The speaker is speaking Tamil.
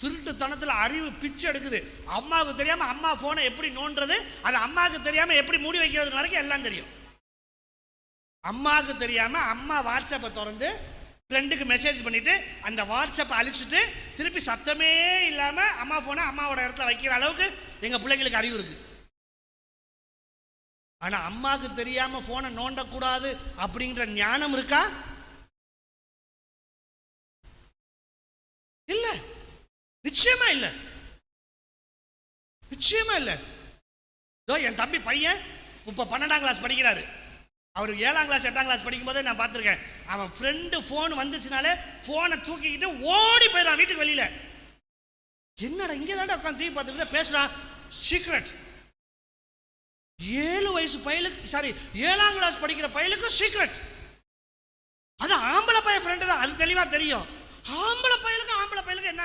திருட்டுத்தனத்தில் அறிவு பிச்சு எடுக்குது. அம்மாவுக்கு தெரியாமல் அம்மா ஃபோனை எப்படி நோண்டுறது, அது அம்மாவுக்கு தெரியாமல் எப்படி மூடி வைக்கிறது வரைக்கும் எல்லாம் தெரியும். அம்மாவுக்கு தெரியாமல் அம்மா வாட்ஸ்அப்பை திறந்து ஃப்ரெண்டுக்கு மெசேஜ் பண்ணிவிட்டு அந்த வாட்ஸ்அப்பை அழிச்சிட்டு திருப்பி சத்தமே இல்லாமல் அம்மா ஃபோனை அம்மாவோட இடத்துல வைக்கிற அளவுக்கு எங்கள் பிள்ளைங்களுக்கு அறிவு இருக்குது. ஆனால் அம்மாவுக்கு தெரியாமல் ஃபோனை நோண்டக்கூடாது அப்படிங்கிற ஞானம் இருக்கா? இல்லை, நிச்சயமா இல்லை, நிச்சயமா இல்லை. என் தம்பி பையன் இப்போ 12ஆம் கிளாஸ் படிக்கிறாரு. அவர் 7ஆம் கிளாஸ் 8ஆம் கிளாஸ் படிக்கும் போதே நான் பார்த்துருக்கேன். அவன் ஃப்ரெண்டு ஃபோன் வந்துச்சுனாலே ஃபோனை தூக்கிக்கிட்டு ஓடி போயிடான் வீட்டுக்கு வெளியில. என்னடா இங்கே தாண்டா உட்காந்து டிவி பார்த்துட்டு பேசுறான். சீக்ரெட். 7 வயசு பையலுக்கு, சாரி 7ஆம் கிளாஸ் படிக்கிற பையலுக்கு சீக்ரெட். அது ஆம்பளை பையன் ஃப்ரெண்டு தான், அது தெளிவா தெரியும். ஆம்பளை பையலுக்கு என்ன